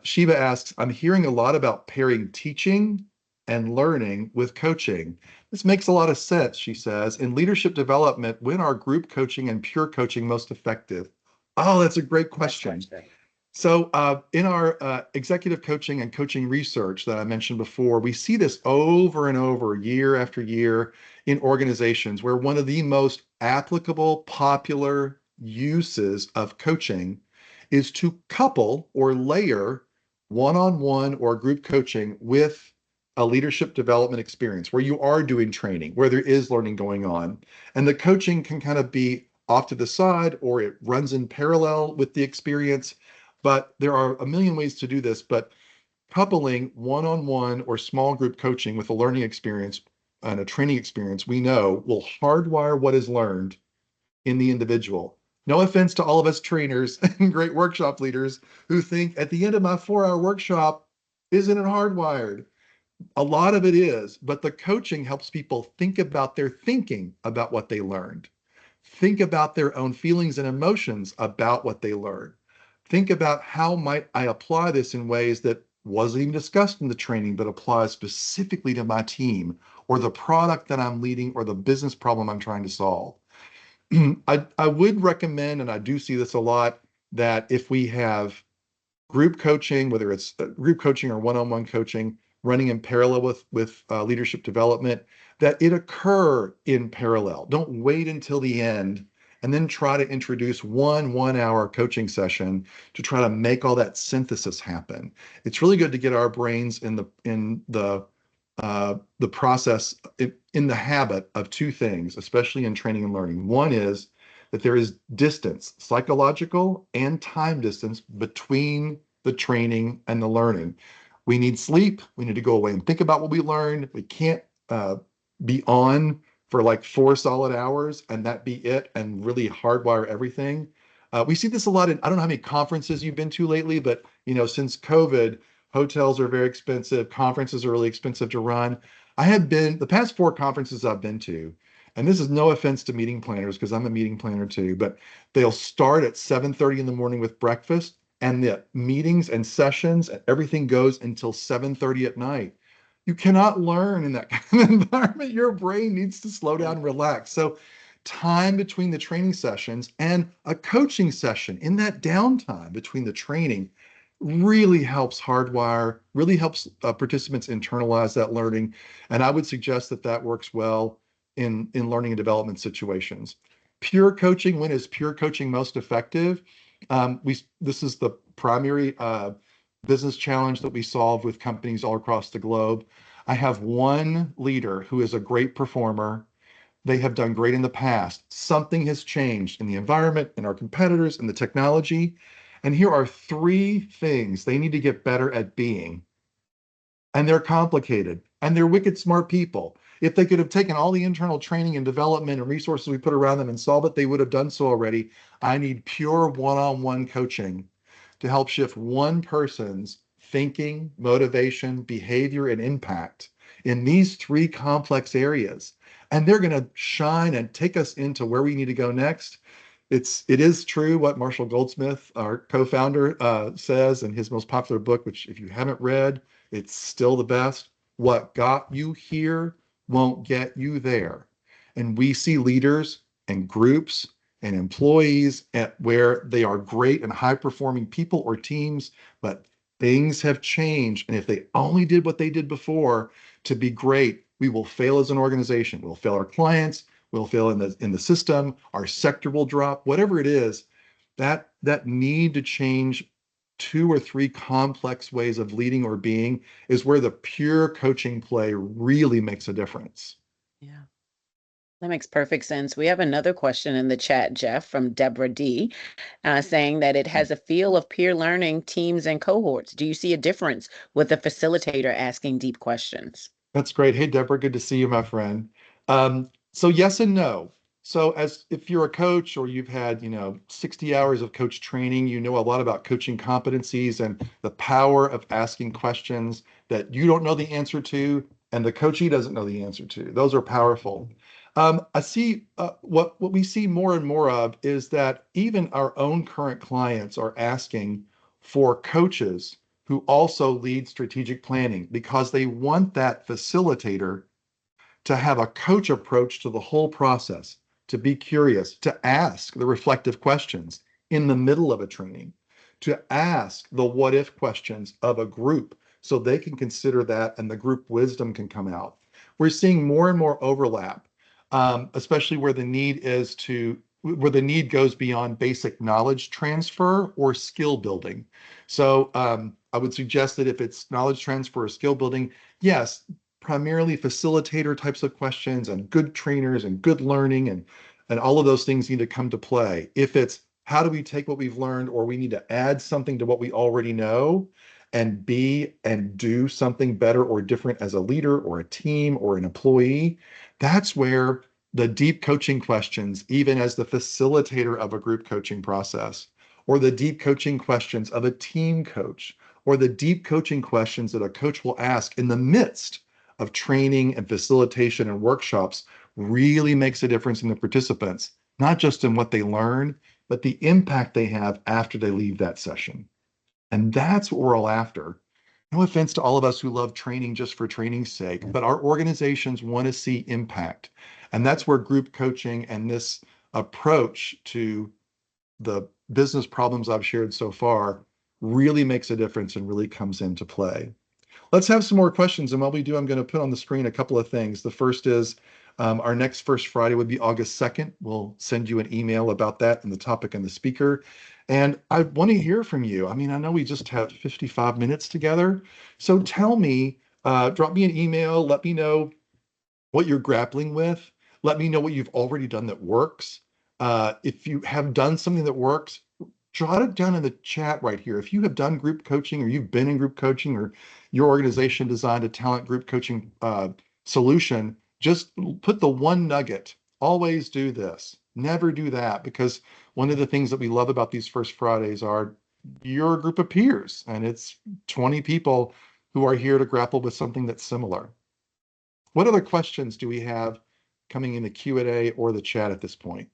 Shiva asks, I'm hearing a lot about pairing teaching and learning with coaching. This makes a lot of sense, she says. In leadership development, when are group coaching and pure coaching most effective? Oh, that's a great That's question. question. So, in our executive coaching and coaching research that I mentioned before, we see this over and over, year after year, in organizations where one of the most applicable, popular uses of coaching is to couple or layer one on one or group coaching with a leadership development experience where you are doing training, where there is learning going on. And the coaching can kind of be off to the side or it runs in parallel with the experience, but there are a million ways to do this. But coupling one-on-one or small group coaching with a learning experience and a training experience, we know will hardwire what is learned in the individual. No offense to all of us trainers and great workshop leaders who think at the end of my 4-hour workshop, isn't it hardwired? A lot of it is, but the coaching helps people think about their thinking about what they learned, think about their own feelings and emotions about what they learned, think about how might I apply this in ways that wasn't even discussed in the training, but applies specifically to my team or the product that I'm leading or the business problem I'm trying to solve. I would recommend, and I do see this a lot, that if we have group coaching, whether it's group coaching or one-on-one coaching, running in parallel with leadership development, that it occur in parallel. Don't wait until the end and then try to introduce one hour coaching session to try to make all that synthesis happen. It's really good to get our brains in the process in the habit of two things, especially in training and learning. One is that there is distance, psychological and time distance between the training and the learning. We need sleep. We need to go away and think about what we learned. We can't be on for like 4 solid hours and that be it and really hardwire everything. We see this a lot in, I don't know how many conferences you've been to lately, but since COVID, hotels are very expensive. Conferences are really expensive to run. I have been, the past 4 conferences I've been to, and this is no offense to meeting planners because I'm a meeting planner too, but they'll start at 7:30 in the morning with breakfast and the meetings and sessions and everything goes until 7:30 at night. You cannot learn in that kind of environment. Your brain needs to slow down and relax. So time between the training sessions and a coaching session in that downtime between the training really helps hardwire, really helps participants internalize that learning. And I would suggest that that works well in learning and development situations. Pure coaching, when is pure coaching most effective? This is the primary business challenge that we solve with companies all across the globe. I have one leader who is a great performer. They have done great in the past. Something has changed in the environment, in our competitors, in the technology. And here are 3 things they need to get better at being. And they're complicated and they're wicked smart people. If they could have taken all the internal training and development and resources we put around them and solve it, they would have done so already. I need pure one-on-one coaching to help shift one person's thinking, motivation, behavior, and impact in these 3 complex areas. And they're going to shine and take us into where we need to go next. It is true what Marshall Goldsmith, our co-founder, says in his most popular book, which if you haven't read, it's still the best. What got you here won't get you there. And we see leaders and groups and employees at where they are great and high performing people or teams, but things have changed. And if they only did what they did before to be great, we will fail as an organization. We'll fail our clients. We'll fail in the system. Our sector will drop. Whatever it is, that need to change 2 or 3 complex ways of leading or being is where the pure coaching play really makes a difference. Yeah. That makes perfect sense. We have another question in the chat, Jeff, from Deborah D, saying that it has a feel of peer learning teams and cohorts. Do you see a difference with the facilitator asking deep questions? That's great. Hey, Deborah, good to see you, my friend. So yes and no. So as if you're a coach or you've had, 60 hours of coach training, you know a lot about coaching competencies and the power of asking questions that you don't know the answer to and the coachee doesn't know the answer to. Those are powerful. I see what we see more and more of is that even our own current clients are asking for coaches who also lead strategic planning because they want that facilitator to have a coach approach to the whole process, to be curious, to ask the reflective questions in the middle of a training, to ask the what if questions of a group so they can consider that and the group wisdom can come out. We're seeing more and more overlap, especially where the need goes beyond basic knowledge transfer or skill building. So I would suggest that if it's knowledge transfer or skill building, yes, primarily facilitator types of questions and good trainers and good learning and all of those things need to come to play. If it's how do we take what we've learned or we need to add something to what we already know and be and do something better or different as a leader or a team or an employee, that's where the deep coaching questions, even as the facilitator of a group coaching process, or the deep coaching questions of a team coach, or the deep coaching questions that a coach will ask in the midst of training and facilitation and workshops really makes a difference in the participants, not just in what they learn, but the impact they have after they leave that session. And that's what we're all after. No offense to all of us who love training just for training's sake, but our organizations want to see impact. And that's where group coaching and this approach to the business problems I've shared so far really makes a difference and really comes into play. Let's have some more questions. And while we do, I'm going to put on the screen a couple of things. The first is our next First Friday would be August 2nd. We'll send you an email about that and the topic and the speaker. And I want to hear from you. I mean, I know we just have 55 minutes together. So tell me, drop me an email, let me know what you're grappling with. Let me know what you've already done that works. If you have done something that works, jot it down in the chat right here. If you have done group coaching or you've been in group coaching or your organization designed a talent group coaching solution, just put the one nugget. Always do this. Never do that, because one of the things that we love about these First Fridays are your group of peers, and it's 20 people who are here to grapple with something that's similar. What other questions do we have coming in the Q&A or the chat at this point?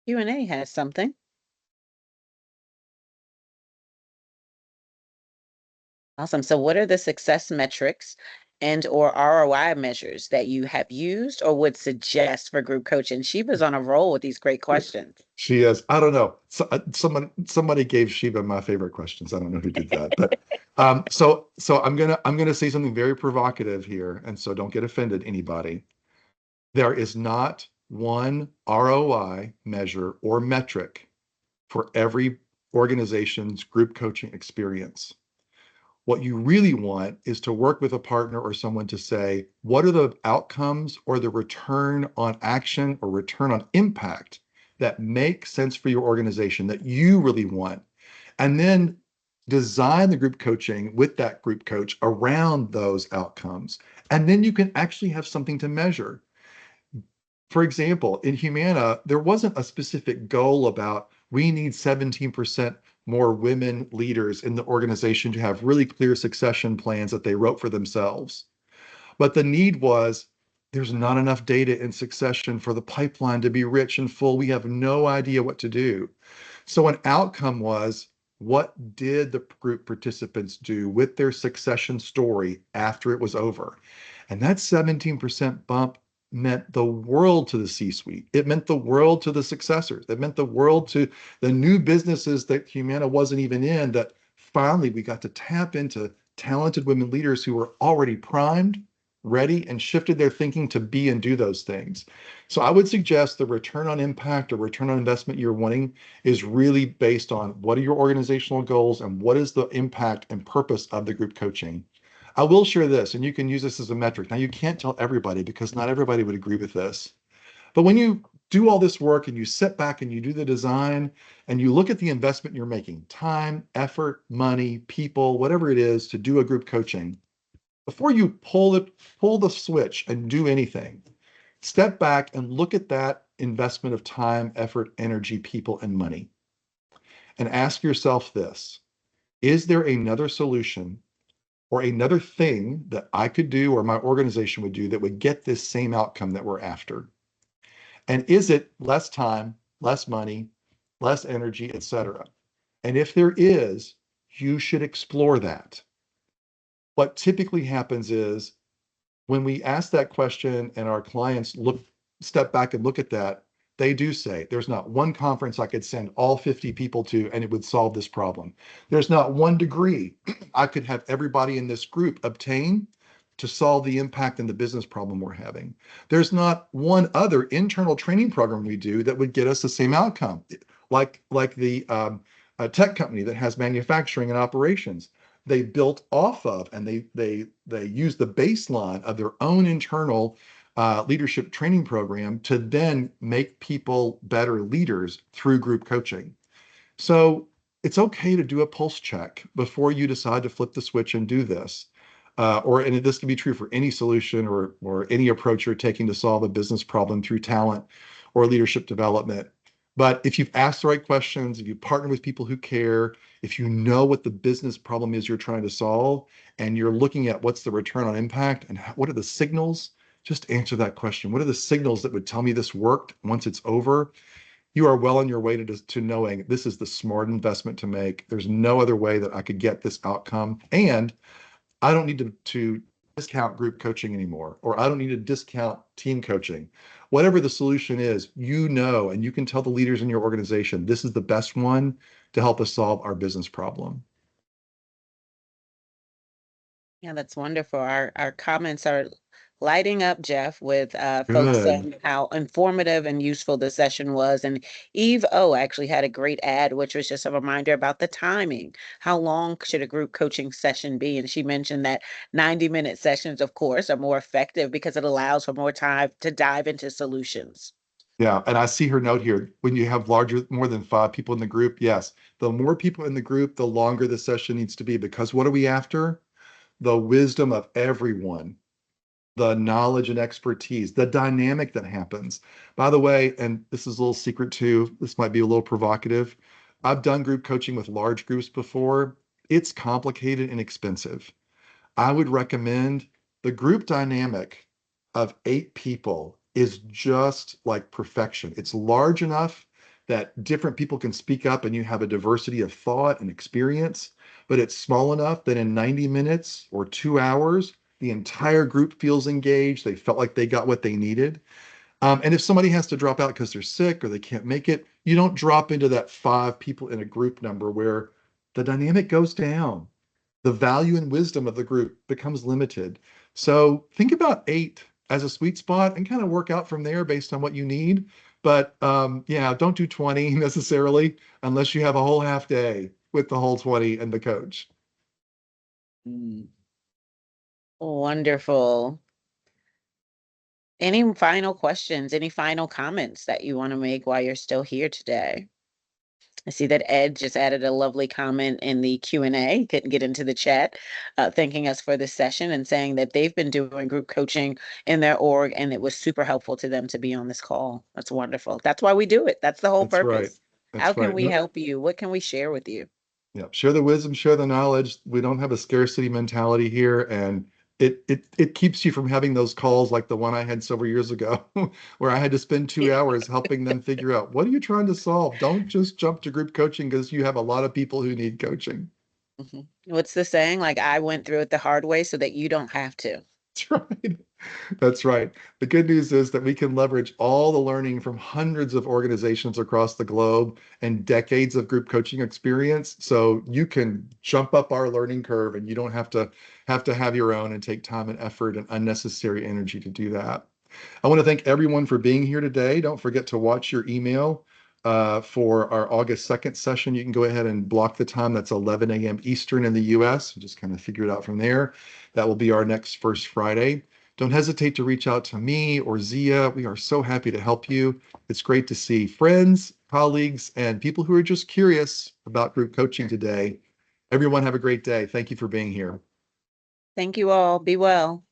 Q&A has something. Awesome. So what are the success metrics and or ROI measures that you have used or would suggest for group coaching? Sheba's on a roll with these great questions. She is. I don't know. Somebody gave Shiva my favorite questions. I don't know who did that, but so I'm gonna say something very provocative here, and so don't get offended, anybody. There is not one ROI measure or metric for every organization's group coaching experience. What you really want is to work with a partner or someone to say, what are the outcomes or the return on action or return on impact that make sense for your organization that you really want? And then design the group coaching with that group coach around those outcomes. And then you can actually have something to measure. For example, in Humana, there wasn't a specific goal about we need 17% more women leaders in the organization to have really clear succession plans that they wrote for themselves. But the need was there's not enough data in succession for the pipeline to be rich and full. We have no idea what to do. So an outcome was, what did the group participants do with their succession story after it was over? And that 17% bump meant the world to the C-suite. It meant the world to the successors. It meant the world to the new businesses that Humana wasn't even in, that finally we got to tap into talented women leaders who were already primed, ready, and shifted their thinking to be and do those things. So I would suggest the return on impact or return on investment you're wanting is really based on what are your organizational goals and what is the impact and purpose of the group coaching. I will share this, and you can use this as a metric. Now, you can't tell everybody because not everybody would agree with this. But when you do all this work and you sit back and you do the design and you look at the investment you're making, time, effort, money, people, whatever it is to do a group coaching, before you pull the switch and do anything, step back and look at that investment of time, effort, energy, people, and money, and ask yourself this: is there another solution or another thing that I could do or my organization would do that would get this same outcome that we're after? And is it less time, less money, less energy, etc.? And if there is, you should explore that. What typically happens is when we ask that question and our clients step back and look at that, they do say, there's not one conference I could send all 50 people to and it would solve this problem. There's not one degree I could have everybody in this group obtain to solve the impact and the business problem we're having. There's not one other internal training program we do that would get us the same outcome, like the tech company that has manufacturing and operations. They built off of and they use the baseline of their own internal leadership training program to then make people better leaders through group coaching. So it's okay to do a pulse check before you decide to flip the switch and do this. And this can be true for any solution or any approach you're taking to solve a business problem through talent or leadership development. But if you've asked the right questions, if you partner with people who care, if you know what the business problem is you're trying to solve, and you're looking at what's the return on impact and what are the signals Just answer that question. What are the signals that would tell me this worked once it's over? You are well on your way to knowing this is the smart investment to make. There's no other way that I could get this outcome. And I don't need to discount group coaching anymore, or I don't need to discount team coaching. Whatever the solution is, you know, and you can tell the leaders in your organization, this is the best one to help us solve our business problem. Yeah, that's wonderful. Our comments are lighting up, Jeff, with folks Good. saying how informative and useful the session was. And Eve O actually had a great ad, which was just a reminder about the timing. How long should a group coaching session be? And she mentioned that 90-minute sessions, of course, are more effective because it allows for more time to dive into solutions. Yeah, and I see her note here. When you have larger, more than 5 people in the group, yes, the more people in the group, the longer the session needs to be. Because what are we after? The wisdom of everyone, the knowledge and expertise, the dynamic that happens. By the way, and this is a little secret too, this might be a little provocative. I've done group coaching with large groups before. It's complicated and expensive. I would recommend the group dynamic of 8 people is just like perfection. It's large enough that different people can speak up and you have a diversity of thought and experience, but it's small enough that in 90 minutes or 2 hours, the entire group feels engaged. They felt like they got what they needed. And if somebody has to drop out because they're sick or they can't make it, you don't drop into that 5 people in a group number where the dynamic goes down, the value and wisdom of the group becomes limited. So think about 8 as a sweet spot and kind of work out from there based on what you need. But yeah, don't do 20 necessarily unless you have a whole half day with the whole 20 and the coach. Mm. Wonderful. Any final questions, any final comments that you want to make while you're still here today? I see that Ed just added a lovely comment in the Q&A. He couldn't get into the chat, thanking us for this session and saying that they've been doing group coaching in their org and it was super helpful to them to be on this call. That's wonderful. That's why we do it. That's the whole That's right. purpose. How That's can right. we No, help you? What can we share with you? yeah, share the wisdom, share the knowledge. We don't have a scarcity mentality here, and it keeps you from having those calls like the one I had several years ago, where I had to spend 2 hours helping them figure out what are you trying to solve. Don't just jump to group coaching because you have a lot of people who need coaching. Mhm. What's the saying? Like, I went through it the hard way so that you don't have to. That's right. That's right. The good news is that we can leverage all the learning from hundreds of organizations across the globe and decades of group coaching experience. So you can jump up our learning curve and you don't have your own and take time and effort and unnecessary energy to do that. I want to thank everyone for being here today. Don't forget to watch your email for our August 2nd session. You can go ahead and block the time. That's 11 a.m. Eastern in the US. Just kind of figure it out from there. That will be our next first Friday. Don't hesitate to reach out to me or Zia. We are so happy to help you. It's great to see friends, colleagues, and people who are just curious about group coaching today. Everyone have a great day. Thank you for being here. Thank you all. Be well.